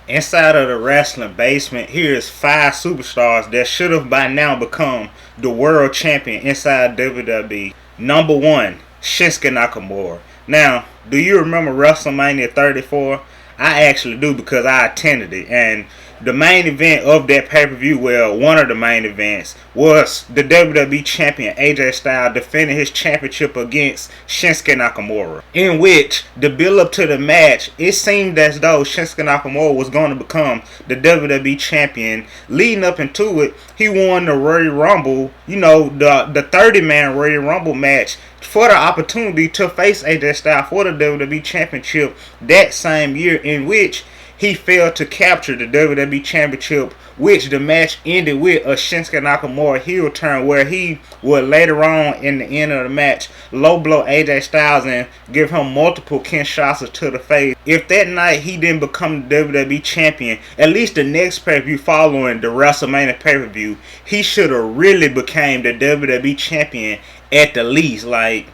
Inside of the wrestling basement, here is 5 superstars that should have by now become the world champion inside WWE. Number 1, Shinsuke Nakamura. Now, do you remember WrestleMania 34? I actually do because I attended it, and the main event of that pay-per-view, well, one of the main events, was the WWE Champion AJ Styles defending his championship against Shinsuke Nakamura, in which the build-up to the match, it seemed as though Shinsuke Nakamura was going to become the WWE Champion. Leading up into it, he won the Royal Rumble, the 30-man Royal Rumble match, for the opportunity to face AJ Styles for the WWE Championship that same year, in which he failed to capture the WWE Championship, which the match ended with a Shinsuke Nakamura heel turn, where he would later on in the end of the match low blow AJ Styles and give him multiple Kinshasa to the face. If that night he didn't become the WWE Champion, at least the next pay-per-view following the WrestleMania pay-per-view, he should have really became the WWE Champion at the least. Like,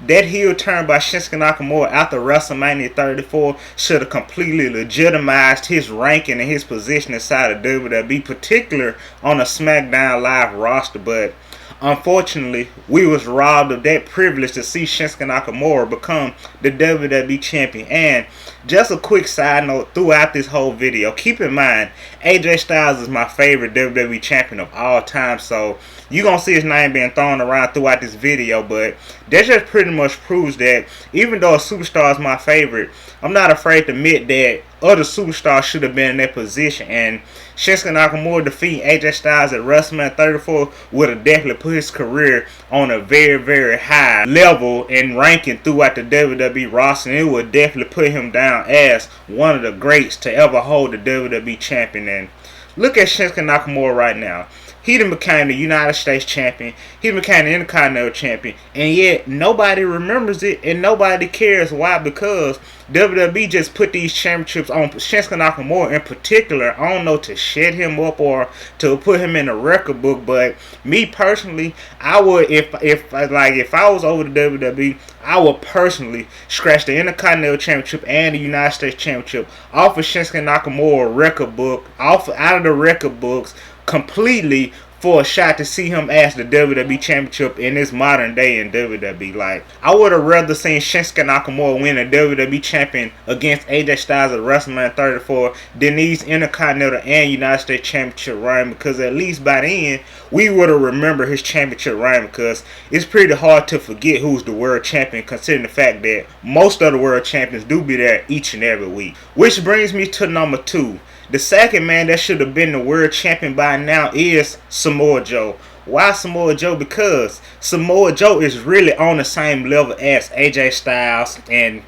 that heel turn by Shinsuke Nakamura after WrestleMania 34 should have completely legitimized his ranking and his position inside of WWE, particularly on a SmackDown Live roster. But unfortunately, we was robbed of that privilege to see Shinsuke Nakamura become the WWE Champion. And just a quick side note throughout this whole video, keep in mind, AJ Styles is my favorite WWE Champion of all time, so you're going to see his name being thrown around throughout this video, but that just pretty much proves that even though a superstar is my favorite, I'm not afraid to admit that other superstars should have been in that position. And Shinsuke Nakamura defeating AJ Styles at WrestleMania 34 would have definitely put his career on a very, very high level in ranking throughout the WWE roster, and it would definitely put him down as one of the greats to ever hold the WWE Champion. And look at Shinsuke Nakamura right now. He done became the United States Champion. He became the Intercontinental Champion. And yet, nobody remembers it and nobody cares. Why? Because WWE just put these championships on Shinsuke Nakamura in particular. I don't know, to shut him up or to put him in the record book. But me personally, I would, if I was over the WWE, I would personally scratch the Intercontinental Championship and the United States Championship off of Shinsuke Nakamura record book, out of the record books completely, for a shot to see him as the WWE Championship in this modern day in WWE. Like, I would have rather seen Shinsuke Nakamura win a WWE Champion against AJ Styles at WrestleMania 34 than these Intercontinental and United States Championship reign, because at least by then we would have remembered his championship reign, because it's pretty hard to forget who's the world champion, considering the fact that most of the world champions do be there each and every week. Which brings me to number 2. The second man that should have been the world champion by now is Samoa Joe. Why Samoa Joe? Because Samoa Joe is really on the same level as AJ Styles and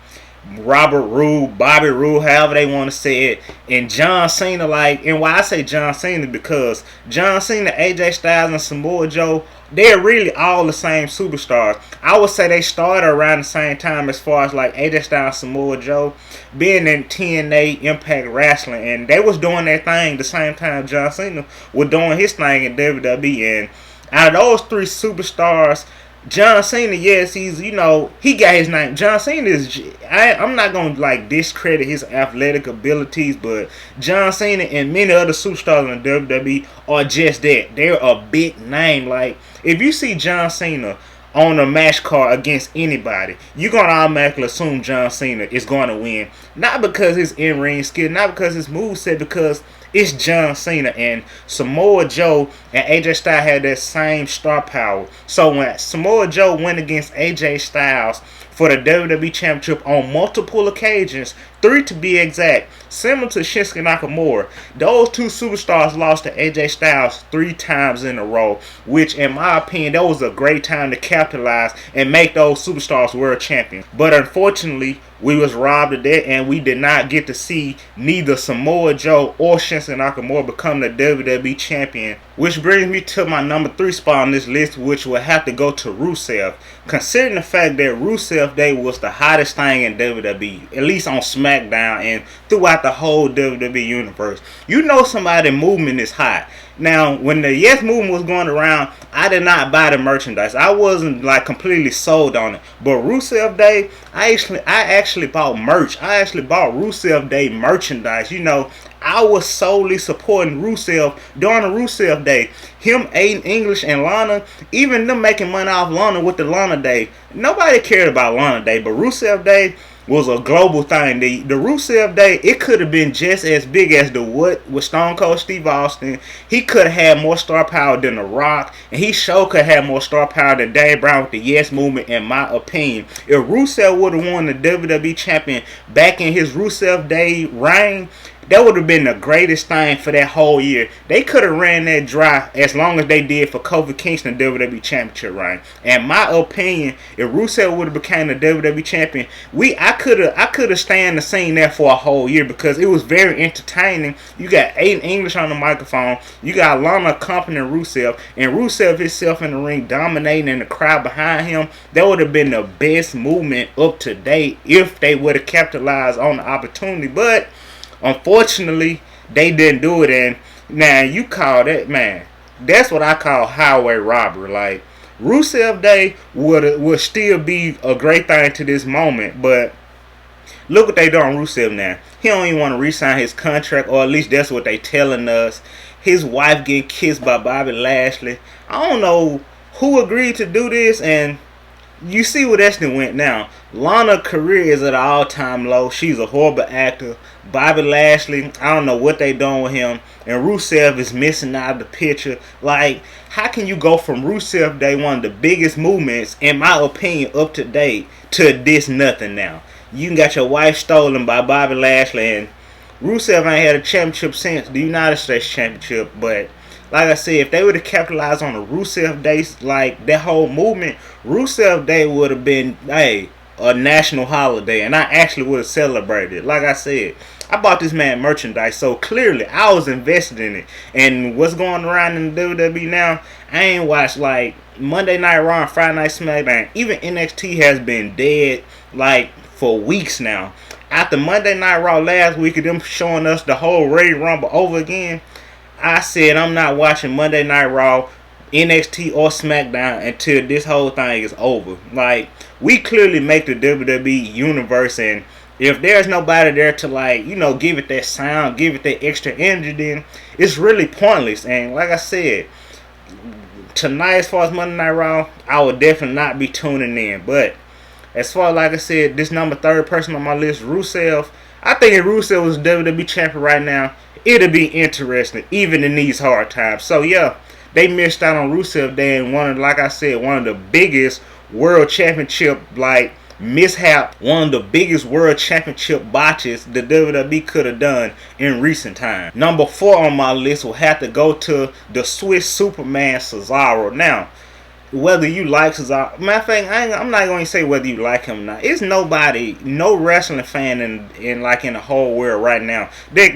Robert Roode, Bobby Roode, however they want to say it, and John Cena. And why I say John Cena, because John Cena, AJ Styles, and Samoa Joe, they're really all the same superstars. I would say they started around the same time, as far as like AJ Styles, Samoa Joe being in TNA Impact Wrestling, and they was doing their thing the same time John Cena was doing his thing in WWE. And out of those 3 superstars, John Cena, yes, he got his name. John Cena is, I'm not going to discredit his athletic abilities, but John Cena and many other superstars in the WWE are just that. They're a big name. Like, if you see John Cena on a match card against anybody, you're going to automatically assume John Cena is going to win. Not because his in-ring skill, not because his moveset, because it's John Cena. And Samoa Joe and AJ Styles had that same star power. So when Samoa Joe went against AJ Styles for the WWE Championship on multiple occasions, 3 to be exact, similar to Shinsuke Nakamura, those 2 superstars lost to AJ Styles 3 times in a row, which in my opinion, that was a great time to capitalize and make those superstars world champions. But unfortunately, we was robbed of that, and we did not get to see neither Samoa Joe or Shinsuke Nakamura become the WWE Champion. Which brings me to my number 3 spot on this list, which will have to go to Rusev. Considering the fact that Rusev Day was the hottest thing in WWE, at least on SmackDown and throughout the whole WWE universe. You know somebody's movement is hot. Now, when the Yes movement was going around, I did not buy the merchandise. I wasn't like completely sold on it. But Rusev Day, I actually bought merch. I actually bought Rusev Day merchandise. You know, I was solely supporting Rusev during the Rusev Day. Him, Aiden English, and Lana, even them making money off Lana with the Lana Day. Nobody cared about Lana Day, but Rusev Day was a global thing. The Rusev Day, it could have been just as big as the what with Stone Cold Steve Austin. He could have had more star power than The Rock, and he sure could have more star power than Dave Brown with the Yes movement, in my opinion. If Rusev would have won the WWE champion back in his Rusev Day reign, that would have been the greatest thing for that whole year. They could have ran that dry as long as they did for Kofi Kingston WWE Championship reign. In my opinion, if Rusev would have became the WWE champion, I could have stayed and seen that for a whole year because it was very entertaining. You got Aiden English on the microphone, you got Lana accompanying Rusev, and Rusev himself in the ring dominating and the crowd behind him. That would have been the best movement up to date if they would have capitalized on the opportunity. But unfortunately, they didn't do it, and now you call that, man, that's what I call highway robbery. Like, Rusev Day would still be a great thing to this moment, but look what they do on Rusev now. He don't even want to re-sign his contract, or at least that's what they telling us. His wife getting kissed by Bobby Lashley. I don't know who agreed to do this, and you see where that's went now. Lana's career is at an all-time low. She's a horrible actor. Bobby Lashley, I don't know what they doing with him. And Rusev is missing out of the picture. Like, how can you go from Rusev Day, one of the biggest movements, in my opinion, up to date, to this nothing now? You got your wife stolen by Bobby Lashley, and Rusev ain't had a championship since the United States Championship. But like I said, if they would have capitalized on the Rusev Day, like that whole movement, Rusev Day would have been, a national holiday, and I actually would have celebrated it. Like I said, I bought this man merchandise, so clearly I was invested in it. And what's going around in the WWE now, I ain't watched like Monday Night Raw and Friday Night SmackDown. Even NXT has been dead like for weeks now. After Monday Night Raw last week of them showing us the whole Royal Rumble over again, I said I'm not watching Monday Night Raw, NXT, or SmackDown until this whole thing is over. Like, we clearly make the WWE universe, and if there's nobody there to, like, you know, give it that sound, give it that extra energy, then it's really pointless. And like I said, tonight, as far as Monday Night Raw, I would definitely not be tuning in. But as far as, like I said, this number 3rd person on my list, Rusev, I think if Rusev was WWE champion right now, it'll be interesting, even in these hard times. So yeah, they missed out on Rusev Day, and like I said, one of the biggest world championship mishap, one of the biggest world championship botches the WWE could have done in recent times. Number 4 on my list will have to go to the Swiss Superman Cesaro. Now, whether you like Cesaro, matter of fact, I'm not going to say whether you like him or not. It's nobody, no wrestling fan in the whole world right now that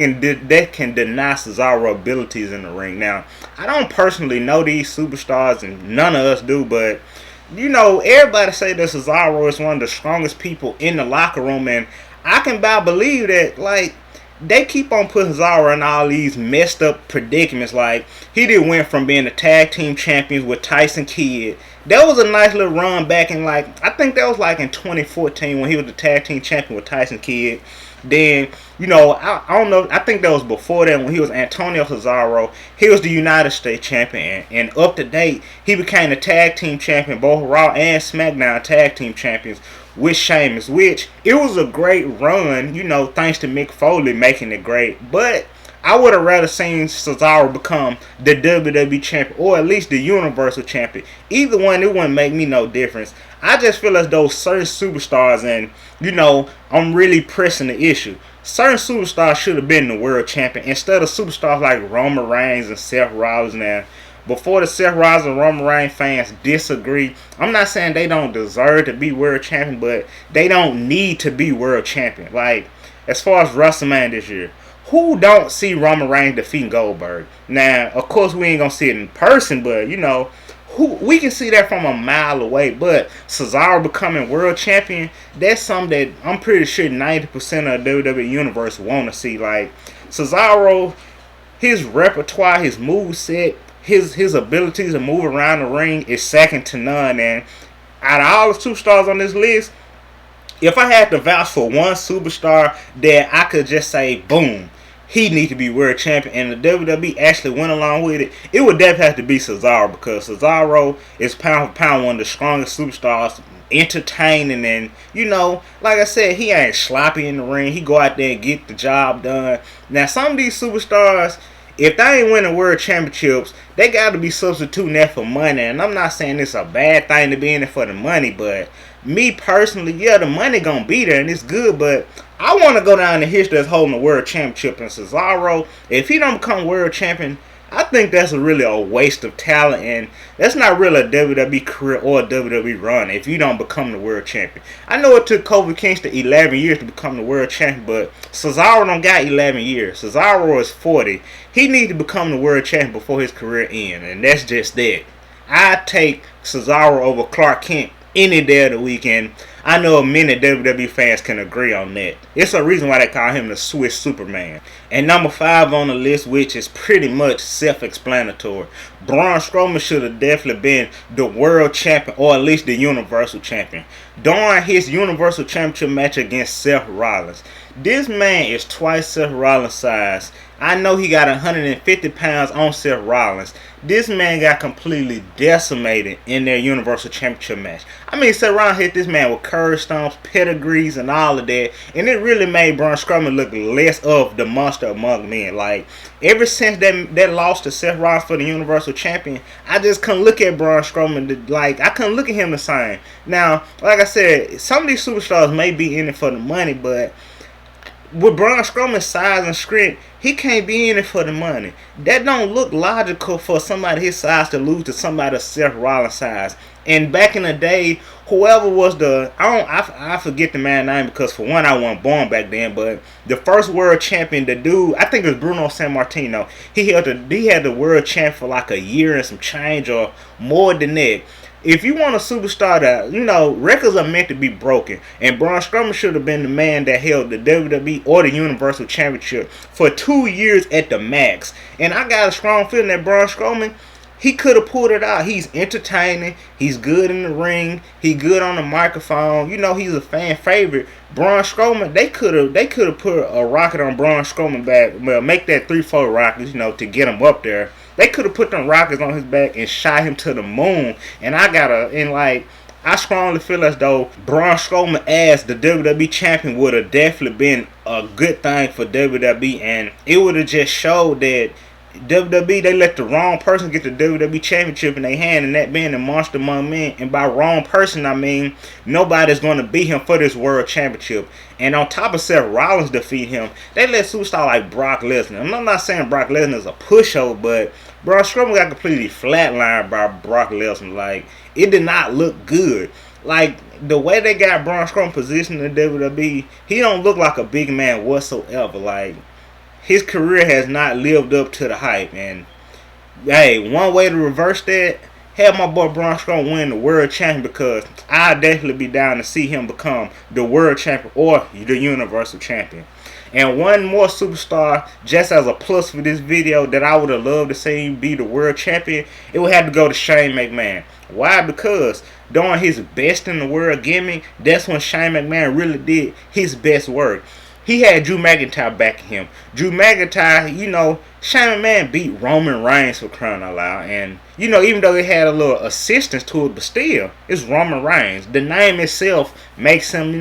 can deny Cesaro abilities in the ring. Now, I don't personally know these superstars, and none of us do, but you know, everybody say that Cesaro is one of the strongest people in the locker room, and I can believe that, like, they keep on putting Cesaro in all these messed up predicaments. Like, he did went from being the tag team champions with Tyson Kidd. That was a nice little run back in, like, I think that was like in 2014 when he was the tag team champion with Tyson Kidd. Then, you know, I don't know, I think that was before that when he was Antonio Cesaro. He was the United States champion, and up to date, he became the tag team champion, both Raw and SmackDown tag team champions with Sheamus, which it was a great run, you know, thanks to Mick Foley making it great. But I would have rather seen Cesaro become the WWE champion, or at least the Universal champion. Either one, it wouldn't make me no difference. I just feel as though certain superstars, and you know, I'm really pressing the issue, certain superstars should have been the world champion instead of superstars like Roman Reigns and Seth Rollins. Now, before the Seth Rollins and Roman Reigns fans disagree, I'm not saying they don't deserve to be world champion, but they don't need to be world champion. Like, as far as WrestleMania this year, who don't see Roman Reigns defeating Goldberg? Now, of course, we ain't gonna see it in person, but you know, we can see that from a mile away. But Cesaro becoming world champion, that's something that I'm pretty sure 90% of the WWE universe want to see. Like, Cesaro, his repertoire, his moveset, his abilities to move around the ring is second to none. And out of all the superstars on this list, if I had to vouch for one superstar that I could just say, boom, he need to be world champion, and the WWE actually went along with it, it would definitely have to be Cesaro, because Cesaro is pound for pound one of the strongest superstars, entertaining, and like I said, he ain't sloppy in the ring. He go out there and get the job done. Now some of these superstars, if they ain't winning world championships, they got to be substituting that for money. And I'm not saying it's a bad thing to be in it for the money, but me personally, yeah, the money gonna be there and it's good, but I want to go down in history as holding the world championship. And Cesaro, if he don't become world champion, I think that's really a waste of talent, and that's not really a WWE career or a WWE run if you don't become the world champion. I know it took Kofi Kingston 11 years to become the world champion, but Cesaro don't got 11 years. Cesaro is 40. He needs to become the world champion before his career ends, and that's just that. I take Cesaro over Clark Kent any day of the weekend. I know many WWE fans can agree on that. It's a reason why they call him the Swiss Superman. And number 5 on the list, which is pretty much self-explanatory, Braun Strowman should have definitely been the world champion, or at least the Universal champion, during his Universal Championship match against Seth Rollins. This man is twice Seth Rollins' size. I know he got 150 pounds on Seth Rollins. This man got completely decimated in their Universal Championship match. I mean, Seth Rollins hit this man with curve stomps, pedigrees, and all of that, and it really made Braun Strowman look less of the monster among men. Like, ever since that loss to Seth Rollins for the Universal Champion, I just couldn't look at Braun Strowman I couldn't look at him the same. Now, like I said, some of these superstars may be in it for the money, but with Braun Strowman's size and strength, he can't be in it for the money. That don't look logical for somebody his size to lose to somebody Seth Rollins' size. And back in the day, whoever was I forget the man's name, because for one, I wasn't born back then, but the first world champion, the dude, I think it was Bruno Sammartino. He had the world champ for like a year and some change, or more than that. If you want a superstar that, records are meant to be broken. And Braun Strowman should have been the man that held the WWE or the Universal Championship for 2 years at the max. And I got a strong feeling that Braun Strowman, he could have pulled it out. He's entertaining. He's good in the ring. He's good on the microphone. He's a fan favorite. Braun Strowman, they could have put a rocket on Braun Strowman back. Well, make that 3-4 rockets, to get him up there. They could have put them rockets on his back and shot him to the moon. And I strongly feel as though Braun Strowman as the WWE champion would have definitely been a good thing for WWE, and it would have just showed that WWE, they let the wrong person get the WWE championship in their hand, and that being the Monster Among Men. And by wrong person, I mean nobody's going to beat him for this world championship. And on top of Seth Rollins defeat him, they let superstar like Brock Lesnar. I'm not saying Brock Lesnar is a pushover, but Braun Strowman got completely flatlined by Brock Lesnar. Like, it did not look good. Like, the way they got Braun Strowman positioned in WWE, he don't look like a big man whatsoever. Like, his career has not lived up to the hype. And hey, one way to reverse that, have my boy Braun Strowman win the world champion, because I'd definitely be down to see him become the world champion or the Universal champion. And one more superstar, just as a plus for this video, that I would have loved to see him be the world champion, it would have to go to Shane McMahon. Why? Because during his best in the world gimmick, that's when Shane McMahon really did his best work. He had Drew McIntyre backing him. Drew McIntyre, Shane McMahon beat Roman Reigns, for crying out loud. And, even though they had a little assistance to it, but still, it's Roman Reigns. The name itself makes him,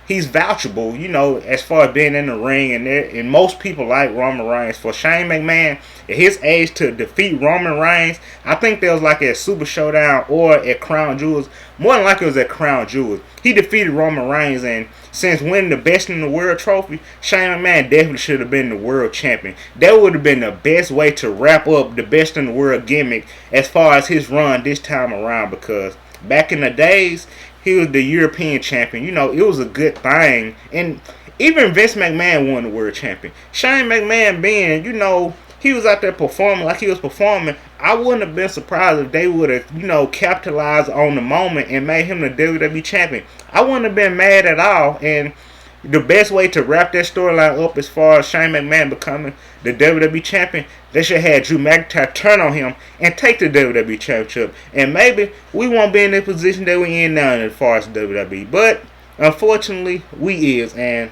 he's vouchable, as far as being in the ring. And most people like Roman Reigns. For Shane McMahon, at his age, to defeat Roman Reigns, I think there was like at Super Showdown or at Crown Jewels. More than likely it was at Crown Jewels. He defeated Roman Reigns, and since winning the Best in the World trophy, Shane McMahon definitely should have been the world champion. That would have been the best way to wrap up the Best in the World gimmick as far as his run this time around, because back in the days, he was the European champion. It was a good thing. And even Vince McMahon won the world champion. Shane McMahon being, he was out there performing like he was performing, I wouldn't have been surprised if they would have, capitalized on the moment and made him the WWE champion. I wouldn't have been mad at all. And the best way to wrap that storyline up as far as Shane McMahon becoming the WWE champion, they should have Drew McIntyre turn on him and take the WWE championship. And maybe we won't be in the position that we in now as far as WWE. But unfortunately, we is, and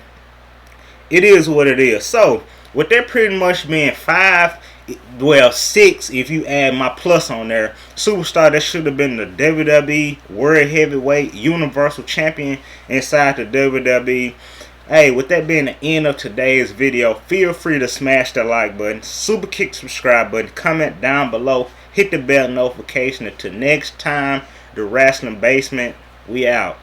it is what it is. So with that pretty much being 6 if you add my plus on there, superstar that should have been the WWE World Heavyweight Universal Champion inside the WWE. Hey, with that being the end of today's video, feel free to smash the like button, super kick subscribe button, comment down below, hit the bell notification. Until next time, the Wrestling Basement, we out.